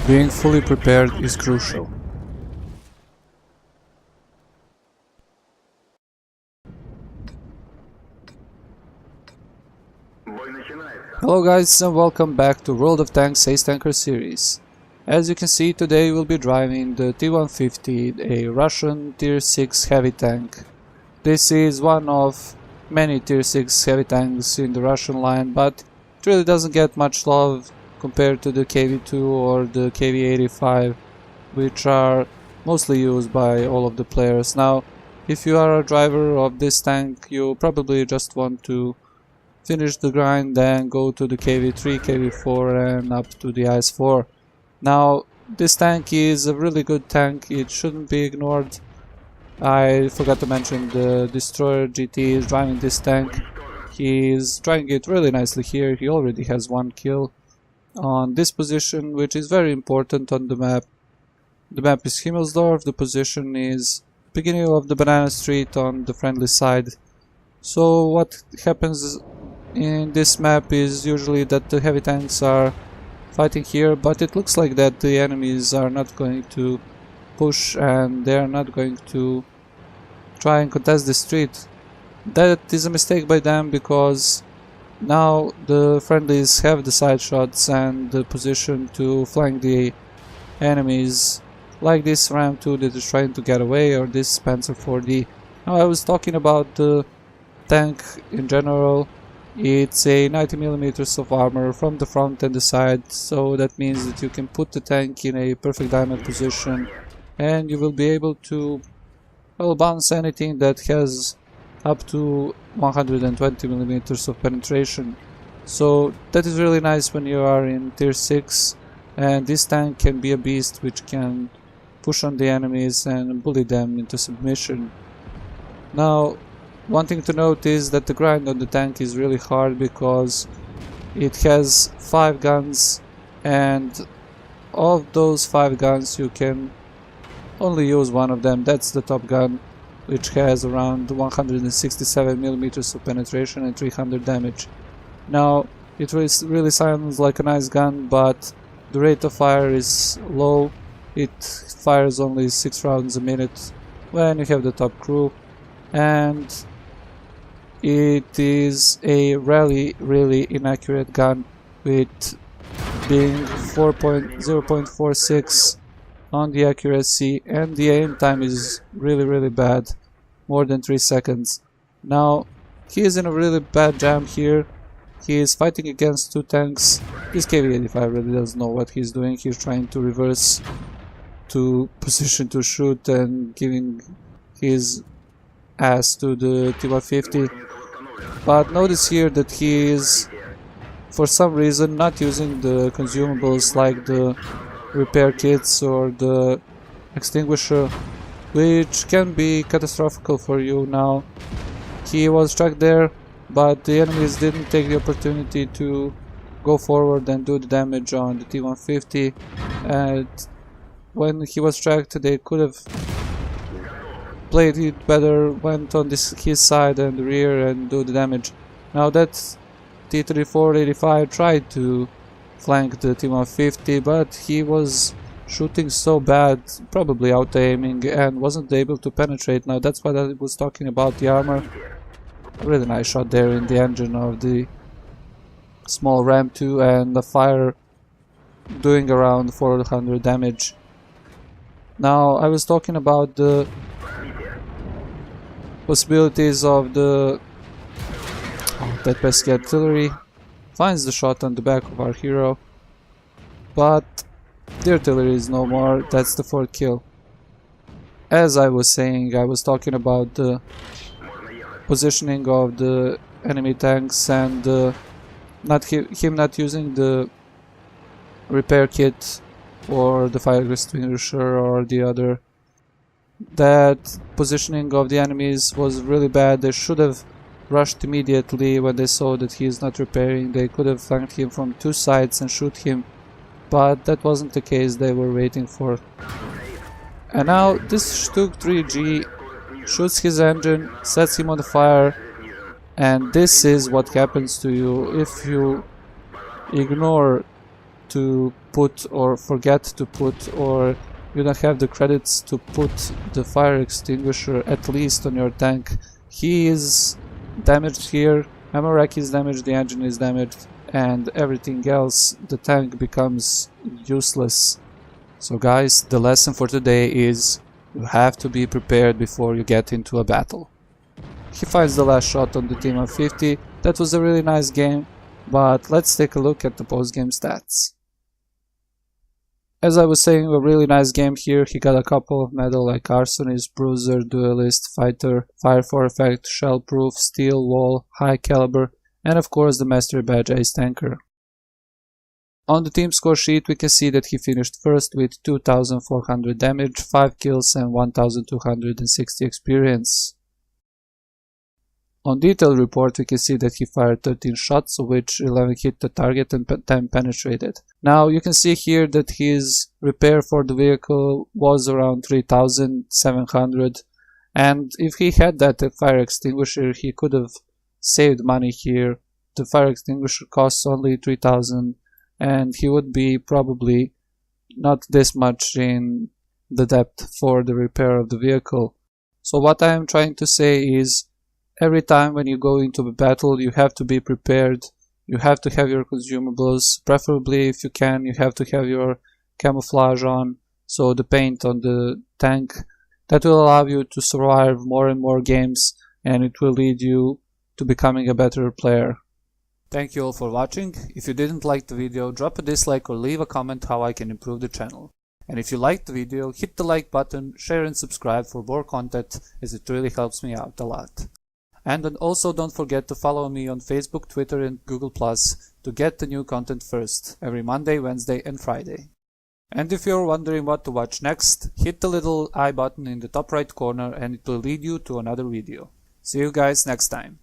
Being fully prepared is crucial. Hello guys and welcome back to World of Tanks Ace Tanker series. As you can see, today we'll be driving the T-150, a Russian Tier 6 heavy tank. This is one of many Tier 6 heavy tanks in the Russian line, but it really doesn't get much love compared to the KV-2 or the KV-85, which are mostly used by all of the players. Now, if you are a driver of this tank, you probably just want to finish the grind, then go to the KV-3, KV-4 and up to the IS-4. Now, this tank is a really good tank, it shouldn't be ignored. I forgot to mention the Destroyer GT is driving this tank. He is driving it really nicely here. He already has one kill on this position, which is very important on the map. The map is Himmelsdorf, the position is beginning of the banana street on the friendly side. So what happens in this map is usually that the heavy tanks are fighting here, but it looks like that the enemies are not going to push and they are not going to try and contest the street. That is a mistake by them, because now the friendlies have the side shots and the position to flank the enemies, like this Ram 2 that is trying to get away, or this Panzer 4D. Now, I was talking about the tank in general. It's a 90mm of armor from the front and the side, so that means that you can put the tank in a perfect diamond position and you will be able to, well, bounce anything that has up to 120mm of penetration. So that is really nice when you are in tier 6, and this tank can be a beast which can push on the enemies and bully them into submission. Now, one thing to note is that the grind on the tank is really hard, because it has 5 guns, and of those 5 guns you can only use one of them. That's the top gun, which has around 167mm of penetration and 300 damage. Now, it really sounds like a nice gun, but the rate of fire is low. It fires only 6 rounds a minute when you have the top crew, and it is a really inaccurate gun, with being 0.46 on the accuracy, and the aim time is really bad, more than 3 seconds. Now, he is in a really bad jam here. He is fighting against 2 tanks. This KV-85 really doesn't know what he's doing. He's trying to reverse to position to shoot and giving his ass to the T-150. But notice here that he is, for some reason, not using the consumables like the repair kits or the extinguisher, which can be catastrophic for you. Now, he was struck there, but the enemies didn't take the opportunity to go forward and do the damage on the T-150, and when he was struck they could have played it better, went on his side and the rear and do the damage. Now, that T-3485 tried to flank the T-150, but he was shooting so bad, probably auto-aiming, and wasn't able to penetrate. Now, that's what I was talking about, the armor. A really nice shot there in the engine of the small Ram 2, and the fire doing around 400 damage. Now, I was talking about the possibilities of the that pesky artillery. Finds the shot on the back of our hero, but the artillery is no more. That's the 4th kill. As I was saying, I was talking about the positioning of the enemy tanks, and him not using the repair kit or the fire extinguisher or the other. That positioning of the enemies was really bad. They should have rushed immediately when they saw that he is not repairing. They could have flanked him from 2 sides and shoot him, but that wasn't the case. They were waiting for. And now this Stug 3G shoots his engine, sets him on the fire, and this is what happens to you if you ignore to put or forget to put, or you don't have the credits to put the fire extinguisher at least on your tank, he is damaged here, ammo rack is damaged, the engine is damaged, and everything else, the tank becomes useless. So guys, the lesson for today is you have to be prepared before you get into a battle. He finds the last shot on the T-150. That was a really nice game, but let's take a look at the post-game stats. As I was saying, a really nice game here. He got a couple of medals like Arsonist, Bruiser, Duelist, Fighter, Fire for Effect, Shellproof, Steel, Wall, High Caliber, and of course the Mastery Badge Ace Tanker. On the team score sheet we can see that he finished first with 2400 damage, 5 kills and 1260 experience. On detail report we can see that he fired 13 shots, of which 11 hit the target and 10 penetrated. Now you can see here that his repair for the vehicle was around 3700, and if he had that fire extinguisher he could have saved money here. The fire extinguisher costs only 3000 and he would be probably not this much in the depth for the repair of the vehicle. So what I am trying to say is, every time when you go into a battle you have to be prepared, you have to have your consumables, preferably if you can you have to have your camouflage on, so the paint on the tank. That will allow you to survive more and more games, and it will lead you to becoming a better player. Thank you all for watching. If you didn't like the video, drop a dislike or leave a comment how I can improve the channel. And if you liked the video, hit the like button, share and subscribe for more content, as it really helps me out a lot. And then also don't forget to follow me on Facebook, Twitter and Google Plus to get the new content first, every Monday, Wednesday and Friday. And if you're wondering what to watch next, hit the little I button in the top right corner and it will lead you to another video. See you guys next time.